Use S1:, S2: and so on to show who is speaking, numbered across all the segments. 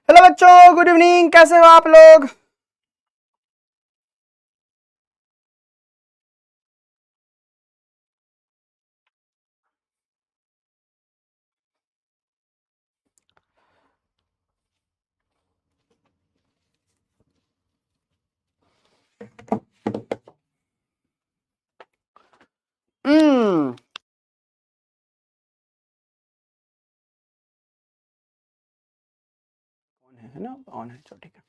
S1: Hello बच्चों, good evening. कैसे हो आप लोग? हम्म है ना, ऑन है। चलो ठीक है।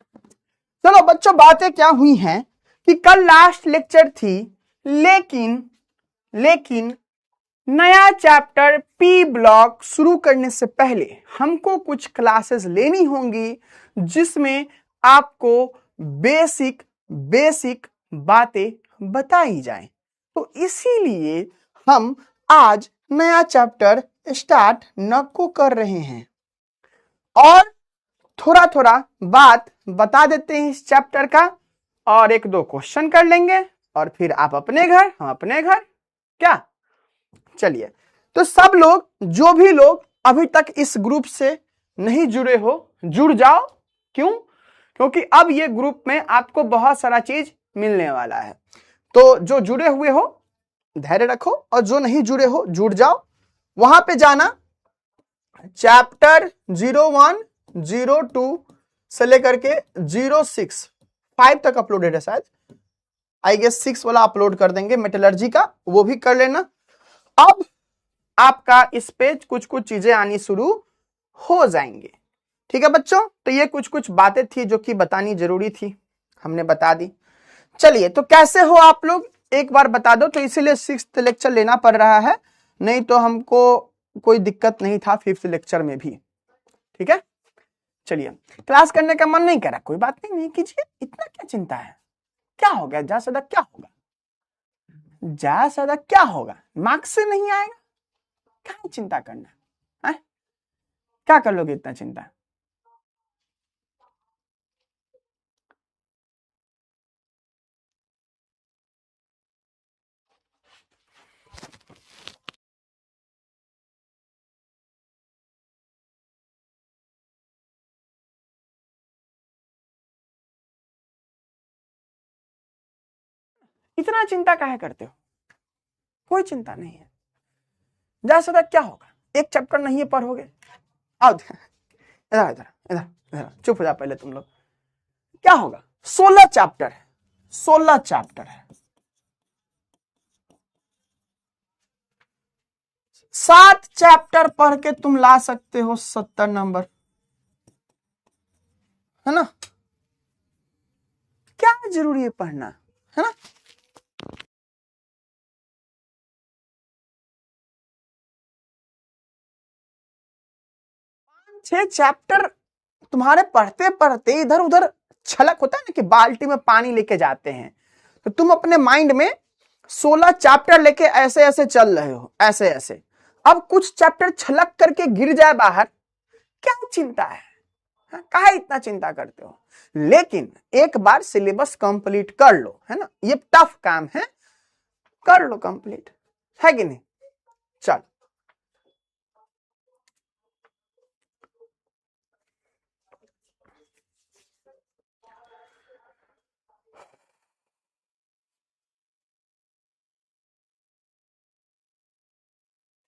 S1: चलो बच्चों, बातें क्या हुई हैं कि कल लास्ट लेक्चर थी, लेकिन लेकिन नया चैप्टर पी ब्लॉक शुरू करने से पहले हमको कुछ क्लासेस लेनी होंगी जिसमें आपको बेसिक बेसिक बातें बताई जाए। तो इसीलिए हम आज नया चैप्टर स्टार्ट न को कर रहे हैं और थोड़ा थोड़ा बात बता देते हैं इस चैप्टर का और एक दो क्वेश्चन कर लेंगे और फिर आप अपने घर, हम अपने घर। क्या? चलिए, तो सब लोग, जो भी लोग अभी तक इस ग्रुप से नहीं जुड़े हो, जुड़ जाओ। क्यों? क्योंकि अब ये ग्रुप में आपको बहुत सारा चीज मिलने वाला है। तो जो जुड़े हुए हो धैर्य रखो और जो नहीं जुड़े हो जुड़ जाओ। वहां पे जाना, चैप्टर 01, 02 से लेकर के 06, 5 तक अपलोडेड है शायद। आई गेस 6 वाला अपलोड कर देंगे मेटलर्जी का, वो भी कर लेना। अब आपका इस पे कुछ कुछ चीजें आनी शुरू हो जाएंगे। ठीक है बच्चों? तो ये कुछ कुछ बातें थी जो कि बतानी जरूरी थी, हमने बता दी। चलिए, तो कैसे हो आप लोग एक बार बता दो। तो इसीलिए 6th लेक्चर लेना पड़ रहा है, नहीं तो हमको कोई दिक्कत नहीं था 5th लेक्चर में भी। ठीक है, चलिए। क्लास करने का मन नहीं करा, कोई बात नहीं, नहीं कीजिए। इतना क्या चिंता है? क्या हो गया? ज्यादा ज्यादा क्या होगा? ज्यादा ज्यादा क्या होगा? मार्क्स से नहीं आएगा, क्या चिंता करना है? क्या कर लोगे इतना चिंता? इतना चिंता काहे करते हो? कोई चिंता नहीं है। ज्यादा से ज्यादा क्या होगा? एक चैप्टर नहीं है पढ़ोगे। आओ इधर इधर इधर इधर, चुप हो जा पहले तुम लोग। क्या होगा? 16 चैप्टर है, 16 चैप्टर है। 7 चैप्टर पढ़ के तुम ला सकते हो 70 नंबर, है ना? क्या जरूरी है पढ़ना, है ना? छह चैप्टर तुम्हारे पढ़ते पढ़ते इधर उधर छलक होता है ना कि बाल्टी में पानी लेके जाते हैं, तो तुम अपने माइंड में 16 चैप्टर लेके ऐसे ऐसे चल रहे हो, ऐसे ऐसे। अब कुछ चैप्टर छलक करके गिर जाए बाहर, क्या चिंता है? काहे इतना चिंता करते हो? लेकिन एक बार सिलेबस कंप्लीट कर लो, है ना? ये टफ काम है, कर लो कंप्लीट, है कि नहीं? चल,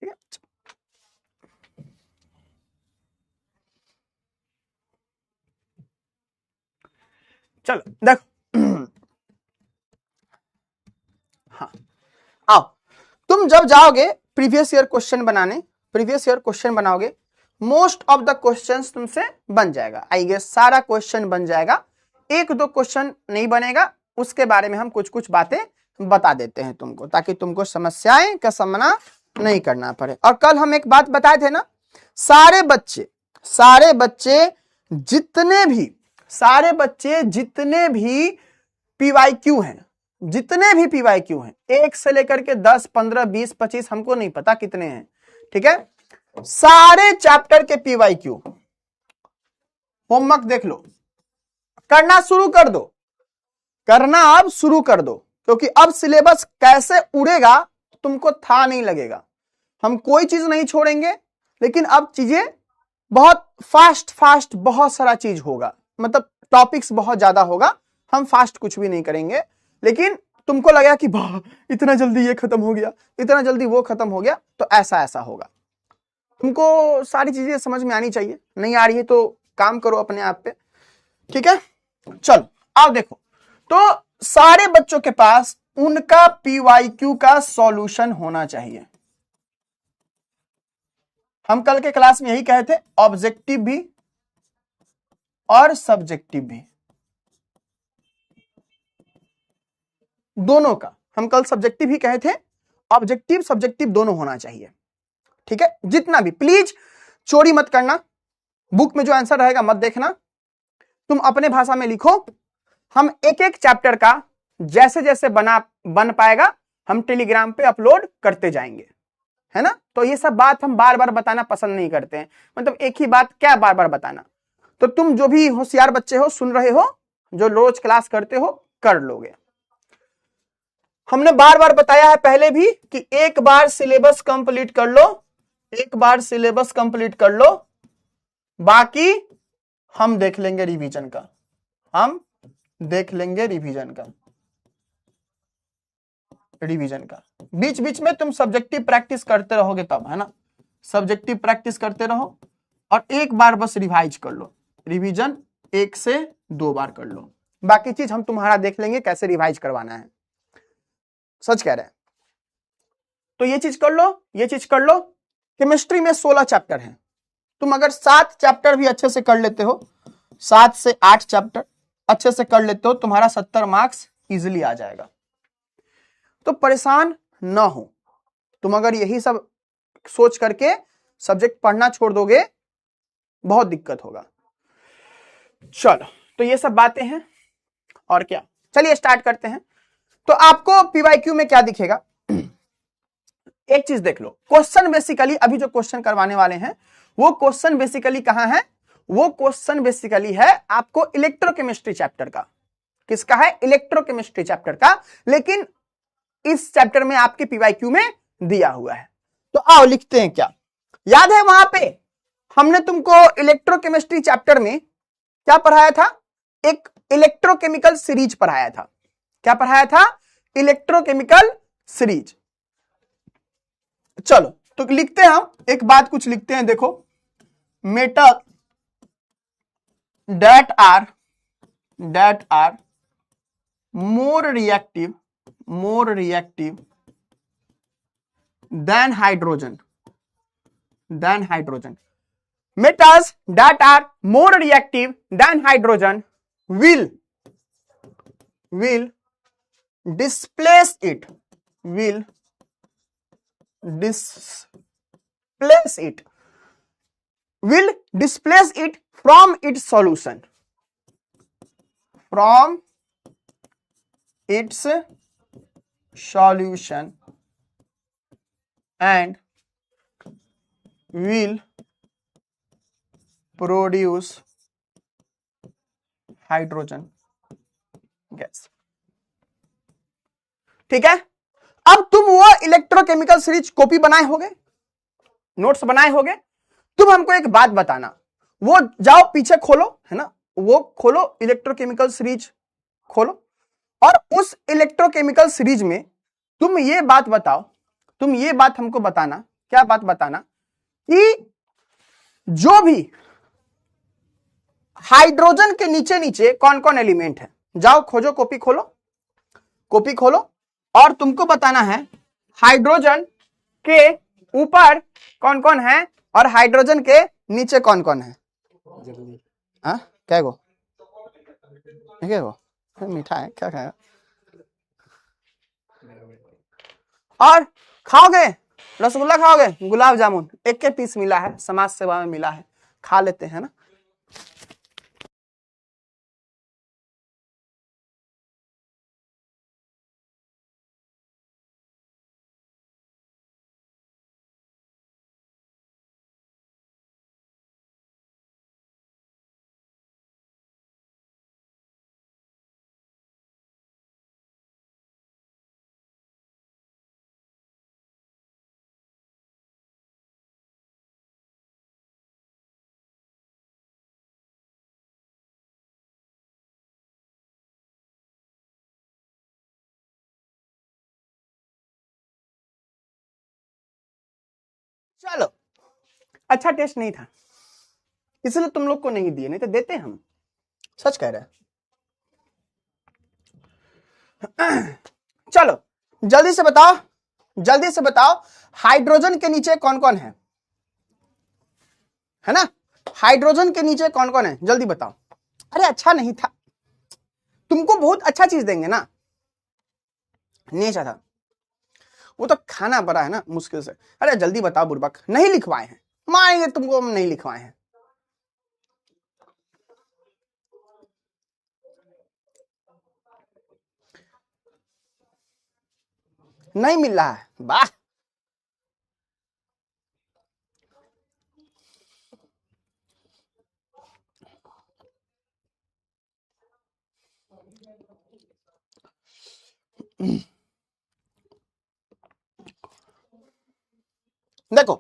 S1: ठीक है। चलो देखो, हाँ, आओ। तुम जब जाओगे प्रीवियस ईयर क्वेश्चन बनाने, प्रीवियस ईयर क्वेश्चन बनाओगे, मोस्ट ऑफ द क्वेश्चंस तुमसे बन जाएगा। आई गेस सारा क्वेश्चन बन जाएगा, एक दो क्वेश्चन नहीं बनेगा, उसके बारे में हम कुछ कुछ बातें बता देते हैं तुमको, ताकि तुमको समस्याएं का सामना नहीं करना पड़े। और कल हम एक बात बताए थे ना, सारे बच्चे जितने भी, सारे बच्चे जितने भी पीवाईक्यू हैं, जितने भी पीवाईक्यू हैं, 1 से लेकर के 10, 15, 20, 25, हमको नहीं पता कितने हैं, ठीक है? सारे चैप्टर के पीवाईक्यू होमवर्क देख लो, करना शुरू कर दो, करना अब शुरू कर दो, क्योंकि अब सिलेबस कैसे उड़ेगा तुमको था नहीं लगेगा। हम कोई चीज नहीं छोड़ेंगे, लेकिन अब चीजें बहुत फास्ट फास्ट बहुत सारा चीज होगा, मतलब टॉपिक्स बहुत ज्यादा होगा, हम फास्ट कुछ भी नहीं करेंगे। लेकिन तुमको लगेगा कि वाह इतना जल्दी ये खत्म हो गया, इतना जल्दी वो खत्म हो गया, तो ऐसा ऐसा होगा। तुमको सारी चीजें समझ में आनी चाहिए, नहीं आ रही है तो काम करो अपने आप पे, ठीक है। चलो अब देखो, तो सारे बच्चों के पास उनका पीवाईक्यू का सॉल्यूशन होना चाहिए। हम कल के क्लास में यही कहे थे, ऑब्जेक्टिव भी और सब्जेक्टिव भी, दोनों का। हम कल सब्जेक्टिव ही कहे थे, ऑब्जेक्टिव सब्जेक्टिव दोनों होना चाहिए, ठीक है। जितना भी, प्लीज चोरी मत करना, बुक में जो आंसर रहेगा मत देखना, तुम अपने भाषा में लिखो। हम एक एक चैप्टर का जैसे जैसे बन पाएगा हम टेलीग्राम पे अपलोड करते जाएंगे, है ना। तो ये सब बात हम बार बार बताना पसंद नहीं करते हैं, मतलब एक ही बात क्या बार बार बताना। तो तुम जो भी होशियार बच्चे हो, सुन रहे हो, जो रोज क्लास करते हो, कर लोगे। हमने बार बार बताया है पहले भी कि एक बार सिलेबस कंप्लीट कर लो, एक बार सिलेबस कंप्लीट कर लो, बाकी हम देख लेंगे रिवीजन का, हम देख लेंगे रिवीजन का, रिवीजन का। बीच बीच में तुम सब्जेक्टिव प्रैक्टिस करते रहोगे तब, है ना, सब्जेक्टिव प्रैक्टिस करते रहो और एक बार बस रिवाइज कर लो, रिवीजन 1 से 2 बार कर लो, बाकी चीज हम तुम्हारा देख लेंगे कैसे रिवाइज करवाना है। सच कह रहे हैं। तो ये चीज कर लो, ये चीज कर लो। केमिस्ट्री में 16 चैप्टर हैं, तुम अगर 7 चैप्टर भी अच्छे से कर लेते हो, 7 से 8 चैप्टर अच्छे से कर लेते हो, तुम्हारा 70 मार्क्स इजिली आ जाएगा। तो परेशान ना हो, तुम अगर यही सब सोच करके सब्जेक्ट पढ़ना छोड़ दोगे बहुत दिक्कत होगा। चलो, तो ये सब बातें हैं, और क्या, चलिए स्टार्ट करते हैं। तो आपको पीवाईक्यू में क्या दिखेगा, एक चीज देख लो। क्वेश्चन बेसिकली अभी जो क्वेश्चन करवाने वाले हैं वो क्वेश्चन बेसिकली कहां है, वो क्वेश्चन बेसिकली है आपको इलेक्ट्रोकेमिस्ट्री चैप्टर का। किसका है, इलेक्ट्रोकेमिस्ट्री चैप्टर का, लेकिन इस चैप्टर में आपके पीवाईक्यू में दिया हुआ है। तो आओ लिखते हैं। क्या याद है, वहां पे हमने तुमको इलेक्ट्रोकेमिस्ट्री चैप्टर में क्या पढ़ाया था, एक इलेक्ट्रोकेमिकल सीरीज पढ़ाया था। क्या पढ़ाया था, इलेक्ट्रोकेमिकल सीरीज। चलो तो लिखते हैं, हम एक बात कुछ लिखते हैं, देखो, metal that are more reactive than hydrogen, metals that are more reactive than hydrogen will displace it, will displace it from its solution, and will produce hydrogen gas. ठीक है, अब तुम वो इलेक्ट्रोकेमिकल सीरीज कॉपी बनाए होगे, notes बनाए होगे। तुम हमको एक बात बताना, वो जाओ पीछे खोलो, है ना, वो खोलो इलेक्ट्रोकेमिकल सीरीज खोलो, और उस इलेक्ट्रोकेमिकल सीरीज में तुम ये बात बताओ, तुम ये बात हमको बताना, क्या बात बताना, कि जो भी हाइड्रोजन के नीचे नीचे कौन कौन एलिमेंट है, जाओ खोजो, कॉपी खोलो और तुमको बताना है हाइड्रोजन के ऊपर कौन कौन है और हाइड्रोजन के नीचे कौन कौन है। क्या गो मीठा है, क्या खाएगा, और खाओगे रसगुल्ला, खाओगे गुलाब जामुन, एक के पीस मिला है, समाज सेवा में मिला है, खा लेते हैं ना। चलो, अच्छा टेस्ट नहीं था इसलिए तुम लोग को नहीं दिए, नहीं तो देते हम, सच कह रहे हैं। चलो जल्दी से बताओ, जल्दी से बताओ, हाइड्रोजन के नीचे कौन कौन है ना? हाइड्रोजन के नीचे कौन कौन है, जल्दी बताओ। अरे अच्छा नहीं था, तुमको बहुत अच्छा चीज देंगे ना, नहीं अच्छा था, वो तो खाना पड़ा है ना मुश्किल से। अरे जल्दी बताओ बुर्बक, नहीं लिखवाए हैं, मारेंगे तुमको, हम नहीं लिखवाए हैं। नहीं मिल रहा है, वाह। देखो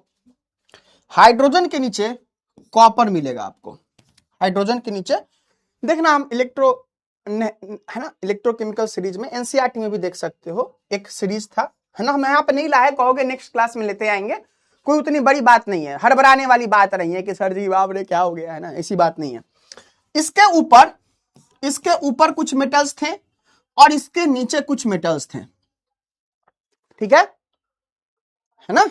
S1: हाइड्रोजन के नीचे कॉपर मिलेगा आपको, हाइड्रोजन के नीचे देखना, हम है ना, इलेक्ट्रोकेमिकल सीरीज में एनसीईआरटी में भी देख सकते हो, एक सीरीज था, है ना। हम यहाँ पे नहीं लाए, कहोगे नेक्स्ट क्लास में लेते आएंगे, कोई उतनी बड़ी बात नहीं है, हड़बड़ाने वाली बात नहीं है कि सर जी बाप रे क्या हो गया, है ना, ऐसी बात नहीं है। इसके ऊपर कुछ मेटल्स थे और इसके नीचे कुछ मेटल्स थे, ठीक है ना।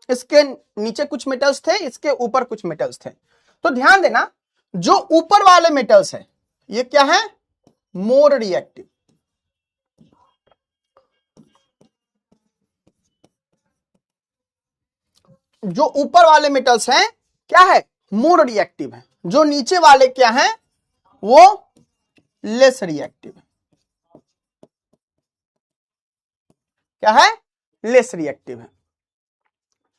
S1: इसके नीचे कुछ मेटल्स थे, इसके ऊपर कुछ मेटल्स थे। तो ध्यान देना, जो ऊपर वाले मेटल्स है ये क्या है, मोर रिएक्टिव। जो ऊपर वाले मेटल्स हैं क्या है, मोर रिएक्टिव है। जो नीचे वाले क्या है, वो लेस रिएक्टिव है। क्या है, लेस रिएक्टिव है,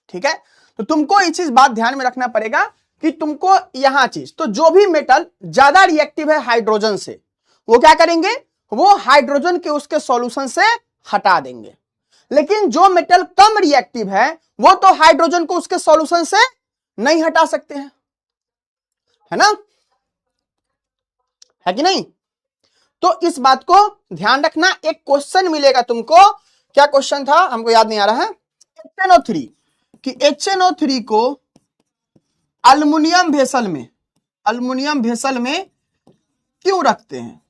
S1: ठीक है। तो तुमको ये चीज बात ध्यान में रखना पड़ेगा कि तुमको यहां चीज, तो जो भी मेटल ज्यादा रिएक्टिव है हाइड्रोजन से, वो क्या करेंगे, वो हाइड्रोजन के उसके सॉल्यूशन से हटा देंगे। लेकिन जो मेटल कम रिएक्टिव है वो तो हाइड्रोजन को उसके सॉल्यूशन से नहीं हटा सकते हैं, है ना, है कि नहीं। तो इस बात को ध्यान रखना। एक क्वेश्चन मिलेगा तुमको, क्या क्वेश्चन था हमको याद नहीं आ रहा है, HNO3 कि HNO3 को अल्युमिनियम भेसल में क्यों रखते हैं,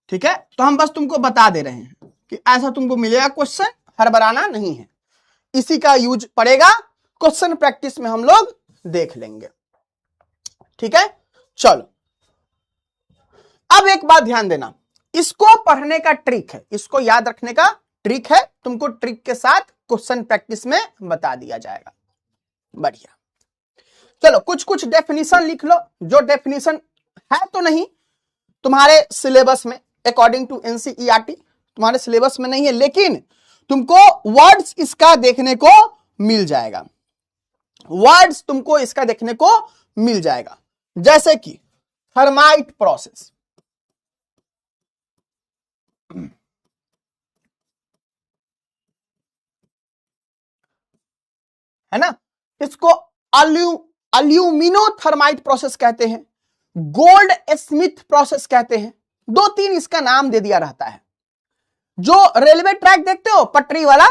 S1: ठीक है। तो हम बस तुमको बता दे रहे हैं कि ऐसा तुमको मिलेगा क्वेश्चन, हड़बड़ाना नहीं है, इसी का यूज पड़ेगा क्वेश्चन प्रैक्टिस में, हम लोग देख लेंगे, ठीक है। चलो अब एक बात ध्यान देना, इसको पढ़ने का ट्रिक है, इसको याद रखने का ट्रिक है, तुमको ट्रिक के साथ क्वेश्चन प्रैक्टिस में बता दिया जाएगा। बढ़िया, चलो कुछ कुछ डेफिनेशन लिख लो, जो डेफिनेशन है तो नहीं तुम्हारे सिलेबस में, अकॉर्डिंग टू एनसीईआरटी तुम्हारे सिलेबस में नहीं है, लेकिन तुमको वर्ड्स इसका देखने को मिल जाएगा, वर्ड्स तुमको इसका देखने को मिल जाएगा। जैसे कि थर्माइट प्रोसेस, है ना, इसको अल्यूमिनोथर्माइट प्रोसेस कहते हैं, गोल्ड स्मिथ प्रोसेस कहते हैं, दो तीन इसका नाम दे दिया रहता है। जो रेलवे ट्रैक देखते हो पटरी वाला,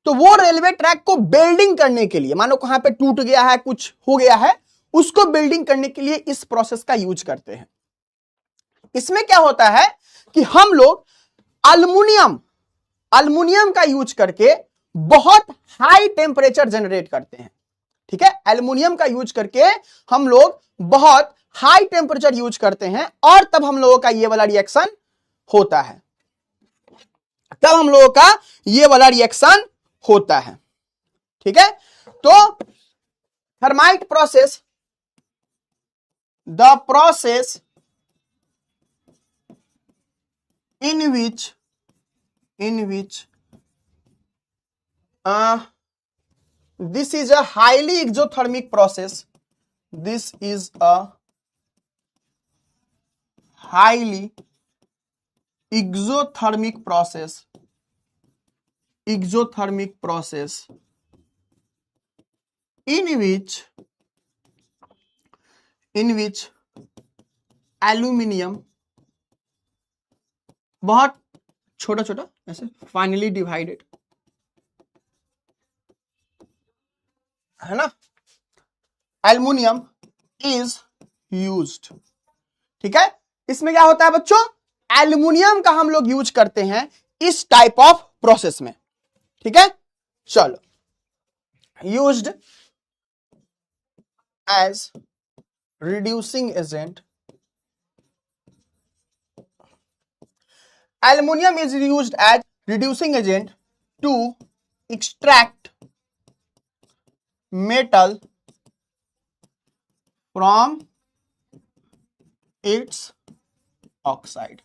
S1: तो वो रेलवे ट्रैक को बिल्डिंग करने के लिए, मानो कहां पे टूट गया है, कुछ हो गया है, उसको बिल्डिंग करने के लिए इस प्रोसेस का यूज करते हैं। इसमें क्या होता है कि हम लोग अल्युमिनियम का यूज करके बहुत हाई टेम्परेचर जनरेट करते हैं, ठीक है। एल्युमिनियम का यूज करके हम लोग बहुत हाई टेम्परेचर यूज करते हैं, और तब हम लोगों का ये वाला रिएक्शन होता है, तब हम लोगों का ये वाला रिएक्शन होता है, ठीक है। तो thermite process, the process in which this is a highly exothermic process, this is a highly exothermic process in which aluminium बहुत छोटा छोटा ऐसे फाइनली डिवाइडेड है ना, एल्युमिनियम इज यूज्ड। ठीक है, इसमें क्या होता है बच्चों, एल्युमिनियम का हम लोग यूज करते हैं इस टाइप ऑफ प्रोसेस में। ठीक है, चलो, used as reducing agent, aluminium is used as reducing agent to extract metal from its oxide.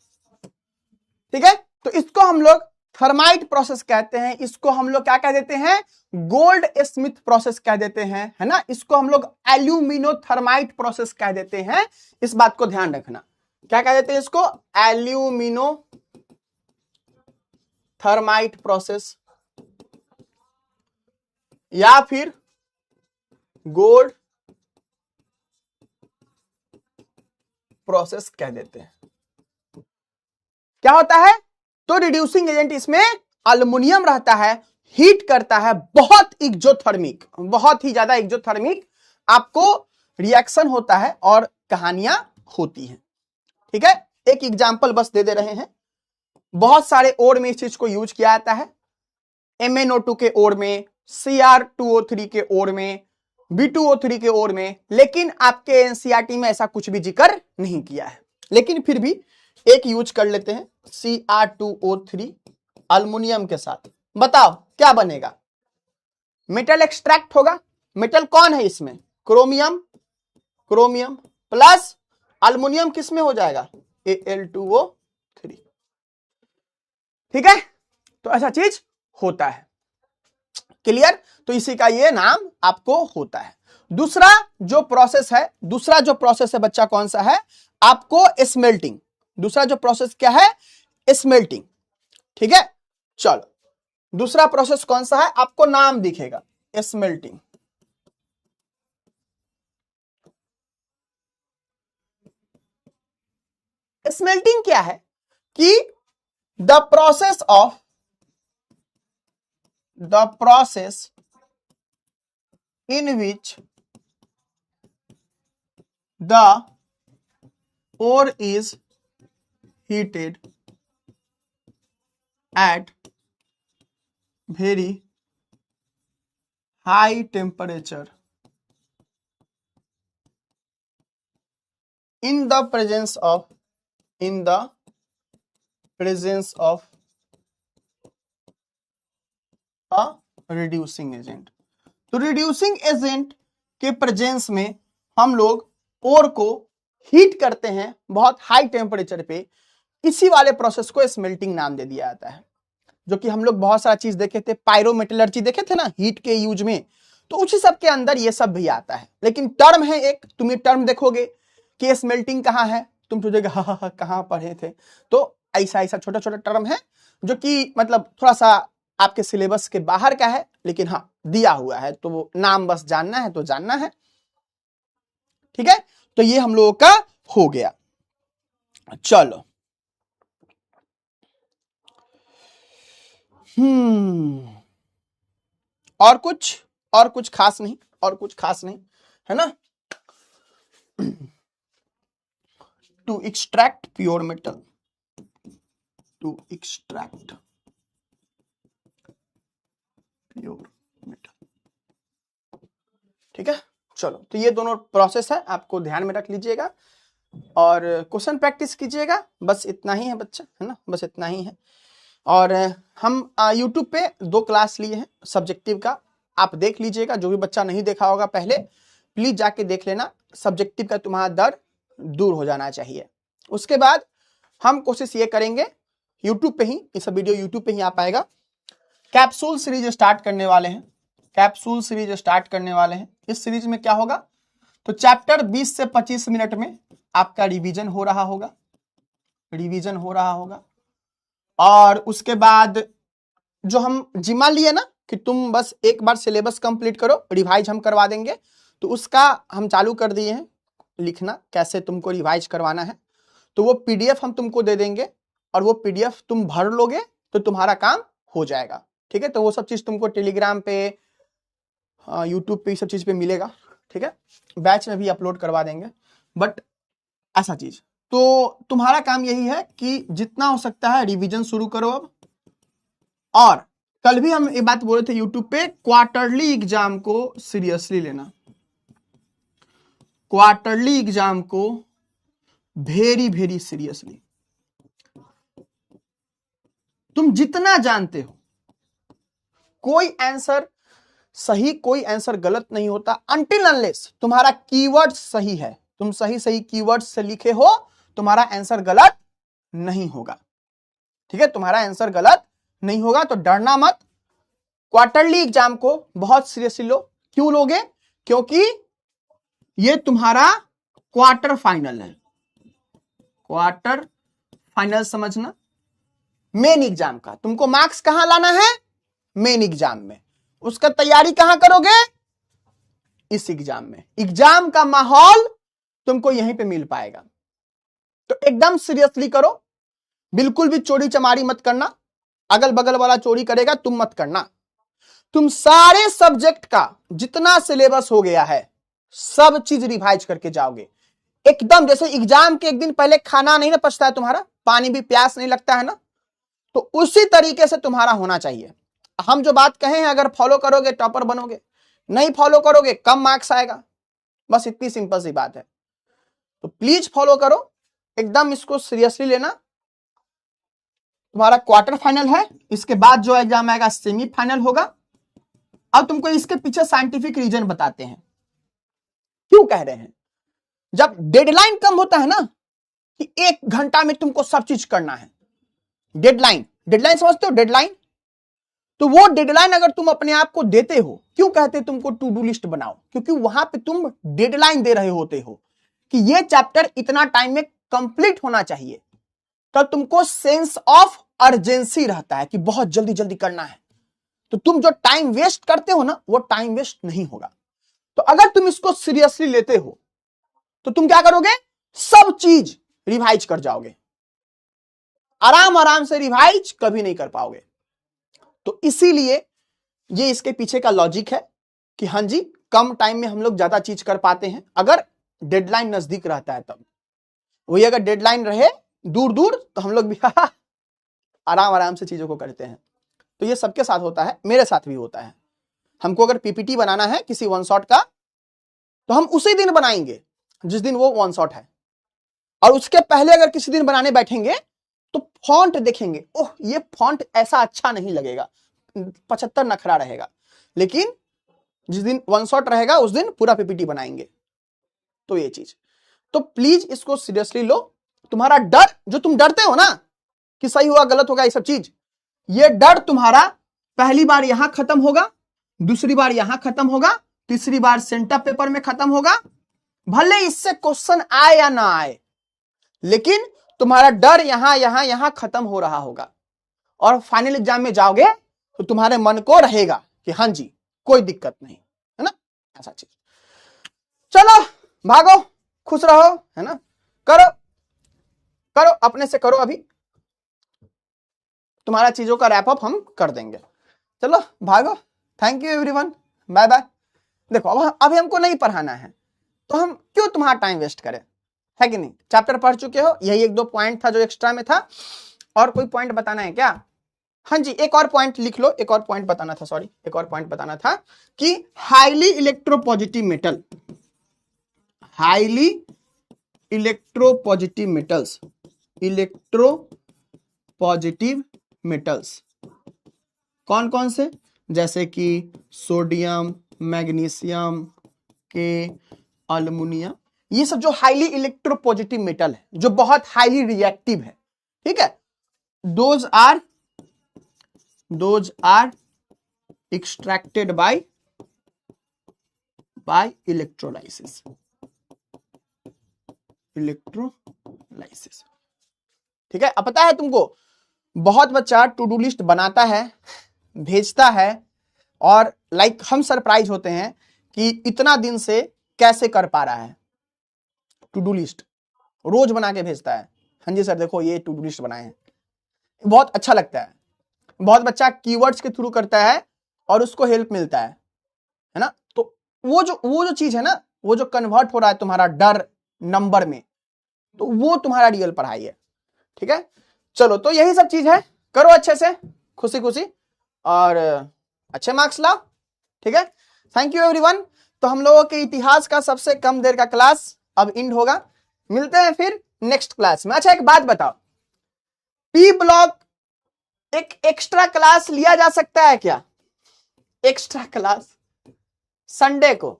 S1: ठीक है, तो इसको हम लोग थर्माइट प्रोसेस कहते हैं, इसको हम लोग क्या कह देते हैं, गोल्ड स्मिथ प्रोसेस कह देते हैं, है ना, इसको हम लोग एल्यूमिनो थर्माइट प्रोसेस कह देते हैं। इस बात को ध्यान रखना, क्या कह देते हैं इसको, एल्यूमिनो थर्माइट प्रोसेस या फिर गोल्ड प्रोसेस कह देते हैं। क्या होता है, तो रिड्यूसिंग एजेंट इसमें एल्युमिनियम रहता है, हीट करता है, बहुत एक्सोथर्मिक, बहुत ही ज्यादा एक्सोथर्मिक आपको रिएक्शन होता है और कहानियां होती हैं। ठीक है, एक एग्जांपल बस दे रहे हैं, बहुत सारे ओर में इस चीज को यूज किया जाता है, MnO2 के ओर में, Cr2O3 के ओर में, B2O3 के ओर में, लेकिन आपके एनसीईआरटी में ऐसा कुछ भी जिक्र नहीं किया है, लेकिन फिर भी एक यूज कर लेते हैं, Cr2O3 अल्युमिनियम के साथ। बताओ क्या बनेगा, मेटल एक्सट्रैक्ट होगा। मेटल कौन है इसमें, क्रोमियम, क्रोमियम प्लस अल्युमिनियम किस में हो जाएगा, Al2O3। ठीक है, तो ऐसा चीज होता है, क्लियर, तो इसी का ये नाम आपको होता है। दूसरा जो प्रोसेस है बच्चा कौन सा है, आपको स्मेल्टिंग। दूसरा जो प्रोसेस क्या है, स्मेल्टिंग। ठीक है, चलो दूसरा प्रोसेस कौन सा है, आपको नाम दिखेगा, स्मेल्टिंग। स्मेल्टिंग क्या है कि the process in which the ore is heated at very high temperature in the presence of a reducing agent। तो रिड्यूसिंग एजेंट के प्रेजेंस में हम लोग ओर को हीट करते हैं बहुत हाई टेम्परेचर पे, इसी वाले प्रोसेस को स्मेल्टिंग नाम दे दिया जाता है। जो कि हम लोग बहुत सारा चीज देखे थे, पायरोमेटलर्जी देखे थे ना, हीट के यूज में, तो उसी सब के अंदर ये सब भी आता है। लेकिन टर्म है एक, तुम ये टर्म देखोगे कि स्मेल्टिंग कहाँ है, तुम सोचोगे हा कहाँ पढ़े थे, तो ऐसा ऐसा छोटा छोटा टर्म है जो कि मतलब थोड़ा सा आपके सिलेबस के बाहर का है, लेकिन हाँ दिया हुआ है, तो वो नाम बस जानना है तो जानना है। ठीक है, तो ये हम लोगों का हो गया। चलो, और कुछ खास नहीं है ना। टू एक्सट्रैक्ट प्योर मेटल, ठीक है, चलो, तो ये दोनों प्रोसेस है, आपको ध्यान में रख लीजिएगा और क्वेश्चन प्रैक्टिस कीजिएगा, बस इतना ही है बच्चा, है ना, बस इतना ही है। और हम YouTube पे 2 क्लास लिए हैं सब्जेक्टिव का, आप देख लीजिएगा, जो भी बच्चा नहीं देखा होगा पहले प्लीज जाके देख लेना, सब्जेक्टिव का तुम्हारा डर दूर हो जाना चाहिए। उसके बाद हम कोशिश ये करेंगे YouTube पे ही, ये सब वीडियो YouTube पे ही आ पाएगा, कैप्सूल सीरीज स्टार्ट करने वाले हैं, इस सीरीज में क्या होगा, तो चैप्टर 20 से 25 मिनट में आपका रिवीजन हो रहा होगा, और उसके बाद जो हम जिम्मा लिए ना कि तुम बस एक बार सिलेबस कंप्लीट करो, रिवाइज हम करवा देंगे, तो उसका हम चालू कर दिए हैं लिखना, कैसे तुमको रिवाइज करवाना है। तो वो पीडीएफ हम तुमको दे देंगे और वो पीडीएफ तुम भर लोगे तो तुम्हारा काम हो जाएगा। ठीक है, तो वो सब चीज तुमको टेलीग्राम पे यूट्यूब पे, सब चीज पे मिलेगा, ठीक है, बैच में भी अपलोड करवा देंगे। बट ऐसा चीज तो तुम्हारा काम यही है कि जितना हो सकता है रिवीजन शुरू करो अब। और कल भी हम ये बात बोले थे यूट्यूब पे, क्वार्टरली एग्जाम को सीरियसली लेना, क्वार्टरली एग्जाम को वेरी वेरी सीरियसली। तुम जितना जानते हो, कोई आंसर सही कोई आंसर गलत नहीं होता अनटिल अनलेस तुम्हारा कीवर्ड सही है, तुम सही सही कीवर्ड से लिखे हो, तुम्हारा आंसर गलत नहीं होगा, ठीक है, तुम्हारा आंसर गलत नहीं होगा। तो डरना मत, क्वार्टरली एग्जाम को बहुत सीरियसली लो। क्यों लोगे? क्योंकि ये तुम्हारा क्वार्टर फाइनल है, क्वार्टर फाइनल समझना। मेन एग्जाम का तुमको मार्क्स कहां लाना है? मेन एग्जाम में। उसका तैयारी कहां करोगे? इस एग्जाम में। एग्जाम का माहौल तुमको यहीं पे मिल पाएगा। तो एकदम सीरियसली करो, बिल्कुल भी चोरी चमारी मत करना, अगल बगल वाला चोरी करेगा तुम मत करना। तुम सारे सब्जेक्ट का जितना सिलेबस हो गया है सब चीज रिवाइज करके जाओगे एकदम। जैसे एग्जाम के एक दिन पहले खाना नहीं ना पचता है तुम्हारा, पानी भी प्यास नहीं लगता है ना, तो उसी तरीके से तुम्हारा होना चाहिए। हम जो बात कहे हैं अगर फॉलो करोगे टॉपर बनोगे, नहीं फॉलो करोगे कम मार्क्स आएगा, बस इतनी सिंपल सी बात है। तो प्लीज फॉलो करो, एकदम इसको सीरियसली लेना। तुम्हारा क्वार्टर फाइनल है, इसके बाद जो एग्जाम आएगा सेमीफाइनल होगा। अब तुमको इसके पीछे साइंटिफिक रीजन बताते हैं क्यों कह रहे हैं। जब डेडलाइन कम होता है ना कि 1 घंटा में तुमको सब चीज करना है, डेडलाइन, डेडलाइन समझते हो डेडलाइन? तो वो डेडलाइन अगर तुम अपने आप को देते हो, क्यों कहते हैं तुमको टू डू लिस्ट बनाओ? क्योंकि वहां पे तुम डेडलाइन दे रहे होते हो कि ये चैप्टर इतना टाइम में कंप्लीट होना चाहिए। तब तुमको सेंस ऑफ अर्जेंसी रहता है कि बहुत जल्दी जल्दी करना है। तो तुम जो टाइम वेस्ट करते हो ना वो टाइम वेस्ट नहीं होगा। तो अगर तुम इसको सीरियसली लेते हो तो तुम क्या करोगे? सब चीज रिवाइज कर जाओगे। आराम आराम से रिवाइज कभी नहीं कर पाओगे। तो इसीलिए ये इसके पीछे का लॉजिक है कि हाँ जी कम टाइम में हम लोग ज्यादा चीज कर पाते हैं अगर डेडलाइन नजदीक रहता है तब। वही अगर डेडलाइन रहे दूर दूर तो हम लोग भी आराम आराम से चीजों को करते हैं। तो ये सबके साथ होता है, मेरे साथ भी होता है। हमको अगर पीपीटी बनाना है किसी वन शॉट का तो हम उसी दिन बनाएंगे जिस दिन वो वन शॉट है, और उसके पहले अगर किसी दिन बनाने बैठेंगे तो फॉन्ट देखेंगे, ओह ये फॉन्ट ऐसा अच्छा नहीं लगेगा, 75 नखरा रहेगा। लेकिन जिस दिन वन शॉट रहेगा उस दिन पूरा पीपीटी बनाएंगे। तो ये चीज, तो प्लीज इसको सीरियसली लो। तुम्हारा डर, जो तुम डरते हो ना कि सही हुआ गलत होगा ये सब चीज, ये डर तुम्हारा पहली बार यहां खत्म होगा, दूसरी बार यहां खत्म होगा, तीसरी बार सेंटर पेपर में खत्म होगा। भले इससे क्वेश्चन आए या ना आए, लेकिन तुम्हारा डर यहां यहां यहां खत्म हो रहा होगा। और फाइनल एग्जाम में जाओगे तो तुम्हारे मन को रहेगा कि हाँ जी कोई दिक्कत नहीं है ना, ऐसा चीज। चलो भागो, खुश रहो, है ना, करो करो अपने से करो। अभी तुम्हारा चीजों का रैप अप हम कर देंगे। चलो भागो, thank you everyone, bye bye. देखो अब अभी हमको नहीं पढ़ाना है तो हम क्यों तुम्हारा टाइम वेस्ट करें, है कि नहीं? चैप्टर पढ़ चुके हो, यही 1-2 पॉइंट था जो एक्स्ट्रा में था। और कोई पॉइंट बताना है क्या? हाँ जी एक और पॉइंट लिख लो, एक और पॉइंट बताना था, सॉरी एक और पॉइंट बताना था कि highly electropositive metal, highly electropositive metals, electropositive metals कौन कौन से? जैसे कि सोडियम, मैग्नीशियम के, अल्युमिनियम, ये सब जो हाईली इलेक्ट्रोपॉजिटिव मेटल है, जो बहुत हाईली रिएक्टिव है, ठीक है, those are extracted by electrolysis, ठीक है। अब पता है तुमको, बहुत बच्चा टू डू लिस्ट बनाता है, भेजता है, और लाइक हम सरप्राइज होते हैं कि इतना दिन से कैसे कर पा रहा है। टू डू लिस्ट रोज बना के भेजता है, हाँ जी सर देखो ये टू डू लिस्ट बनाए हैं, बहुत अच्छा लगता है। बहुत बच्चा कीवर्ड्स के थ्रू करता है और उसको हेल्प मिलता है, है ना। तो वो जो चीज है ना, वो जो कन्वर्ट हो रहा है तुम्हारा डर नंबर में, तो वो तुम्हारा रियल पढ़ाई है। ठीक है, चलो तो यही सब चीज है, करो अच्छे से, खुशी खुशी, और अच्छे मार्क्स लाओ। ठीक है, थैंक यू एवरीवन। तो हम लोगों के इतिहास का सबसे कम देर का क्लास अब एंड होगा, मिलते हैं फिर नेक्स्ट क्लास में। अच्छा एक बात बताओ, पी ब्लॉक एक एक्स्ट्रा क्लास लिया जा सकता है क्या? एक्स्ट्रा क्लास संडे को,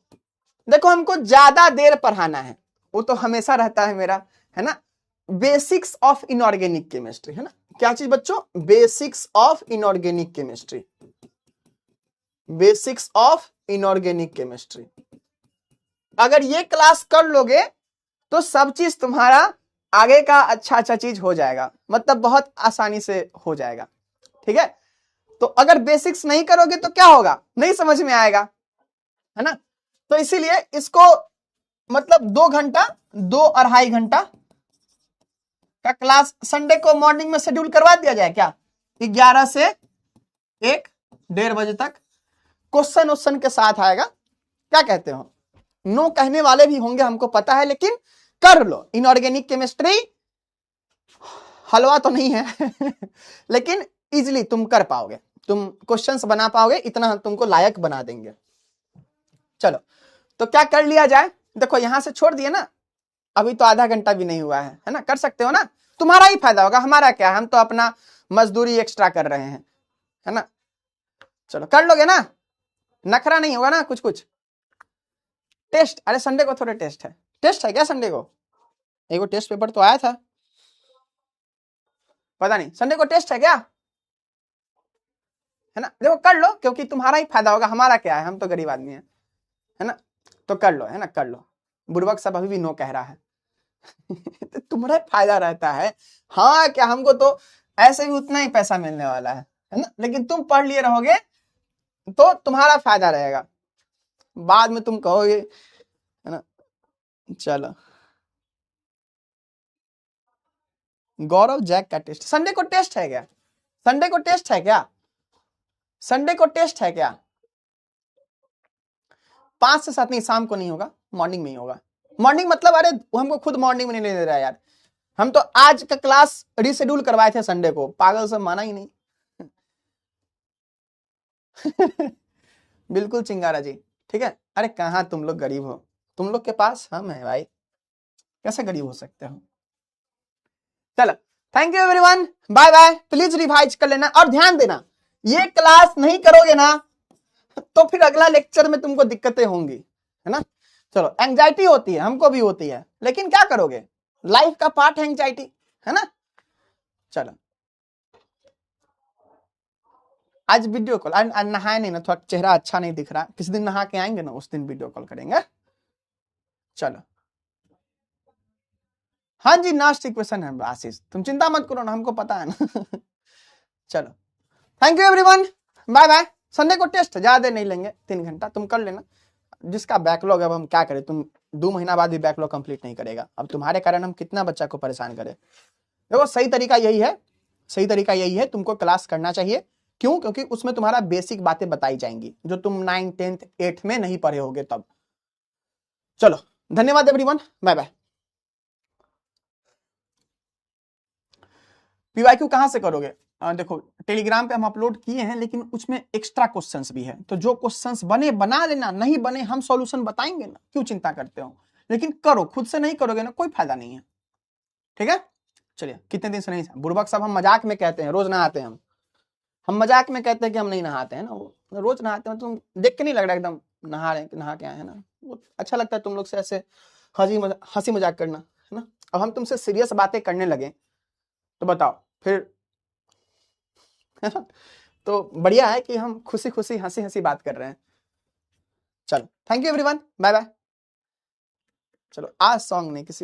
S1: देखो हमको ज्यादा देर पढ़ाना है, वो तो हमेशा रहता है मेरा, है ना। बेसिक्स ऑफ इनऑर्गेनिक केमिस्ट्री, है ना। क्या चीज बच्चों? Basics of inorganic chemistry, basics of inorganic chemistry. अगर ये क्लास कर लोगे तो सब चीज तुम्हारा आगे का अच्छा चीज हो जाएगा, मतलब बहुत आसानी से हो जाएगा। ठीक है, तो अगर बेसिक्स नहीं करोगे तो क्या होगा, नहीं समझ में आएगा, है ना। तो इसीलिए इसको मतलब 2 घंटा, 2-2.5 घंटा का क्लास संडे को मॉर्निंग में शेड्यूल करवा दिया जाए क्या? 11 से 1-1:30 बजे तक क्वेश्चन के साथ आएगा। क्या कहते हो? नो कहने वाले भी होंगे हमको पता है, लेकिन कर लो। इनऑर्गेनिक केमिस्ट्री हलवा तो नहीं है लेकिन इजिली तुम कर पाओगे, तुम क्वेश्चंस बना पाओगे, इतना हम तुमको लायक बना देंगे। चलो तो क्या कर लिया जाए, देखो यहां से छोड़ दिए ना, अभी तो आधा घंटा भी नहीं हुआ है ना। कर सकते हो ना, तुम्हारा ही फायदा होगा, हमारा क्या, हम तो अपना मजदूरी एक्स्ट्रा कर रहे हैं, है ना। चलो कर लोगे ना, नखरा नहीं होगा ना कुछ कुछ। टेस्ट, अरे संडे को थोड़े टेस्ट है क्या संडे को? एक टेस्ट पेपर तो आया था, पता नहीं संडे को टेस्ट है क्या, है ना। देखो कर लो, क्योंकि तुम्हारा ही फायदा होगा, हमारा क्या है, हम तो गरीब आदमी है ना। तो कर लो, है ना, कर लो। बुड़बक सब अभी भी नो कह रहा है तो तुम्हारा फायदा रहता है। हाँ क्या, हमको तो ऐसे भी उतना ही पैसा मिलने वाला है ना, लेकिन तुम पढ़ लिए रहोगे तो तुम्हारा फायदा रहेगा, बाद में तुम कहोगे, है ना। चलो गौरव जैक का टेस्ट, संडे को टेस्ट है क्या? संडे को टेस्ट है क्या? संडे को टेस्ट है क्या? 5 से 7 नहीं, शाम को नहीं होगा, मॉर्निंग में ही होगा। मॉर्निंग मतलब अरे हमको खुद मॉर्निंग में नहीं ले रहा है यार, हम तो आज का क्लास रिशेड्यूल करवाए थे संडे को, पागल से माना ही नहीं बिल्कुल चिंगारा जी, ठीक है। अरे कहाँ तुम लोग गरीब हो, तुम लोग के पास हम है भाई, कैसे गरीब हो सकते हो। चलो thank you everyone, bye bye. Please revise कर लेना, और ध्यान देना ये क्लास नहीं करोगे ना तो फिर अगला लेक्चर में तुमको दिक्कतें होंगी, है ना। चलो एंजाइटी होती है, हमको भी होती है, लेकिन क्या करोगे, लाइफ का पार्ट है एंजाइटी, है ना। चलो आज वीडियो कॉल, नहाए नहीं ना, थोड़ा चेहरा अच्छा नहीं दिख रहा, किसी दिन नहा के आएंगे ना, उस दिन वीडियो कॉल करेंगे। चलो हाँ जी, लास्ट इक्वेशन है आशीष, तुम चिंता मत करो ना, हमको पता है ना चलो thank you everyone, bye bye. Sunday को टेस्ट ज्यादा नहीं लेंगे, 3 घंटा, तुम कर लेना। जिसका बैकलॉग, अब हम क्या करें, तुम 2 महीना बाद भी बैकलॉग कंप्लीट नहीं करेगा, अब तुम्हारे कारण हम कितना बच्चा को परेशान करें। देखो सही तरीका यही है, सही तरीका यही है, तुमको क्लास करना चाहिए। क्यों? क्योंकि उसमें तुम्हारा बेसिक बातें बताई जाएंगी जो तुम 9th 10th 8th में नहीं पढ़े होगे तब। चलो धन्यवाद एवरीवन, बाय बाय। पीवाईक्यू कहां से करोगे? देखो टेलीग्राम पे हम अपलोड किए हैं, लेकिन उसमें एक्स्ट्रा क्वेश्चंस भी है, तो जो क्वेश्चंस बने बना लेना, नहीं बने हम सॉल्यूशन बताएंगे ना, क्यों चिंता करते हो। लेकिन करो, खुद से नहीं करोगे ना कोई फायदा नहीं है, ठीक है। चलिए कितने दिन से नहीं, बुड़बक साहब हम मजाक में कहते हैं रोज नहाते हैं, हम मजाक में कहते हैं कि हम नहीं नहाते हैं ना, वो रोज नहाते हैं। तुम देख के नहीं लग रहा एकदम नहा रहे, नहा के आए हैं ना, वो अच्छा लगता है तुम लोग से ऐसे हंसी मजाक करना, है ना। अब हम तुमसे सीरियस बातें करने लगे तो बताओ फिर तो बढ़िया है कि हम खुशी खुशी हंसी हंसी बात कर रहे हैं। चलो thank you everyone, bye bye. चलो आज सॉन्ग नहीं, किसी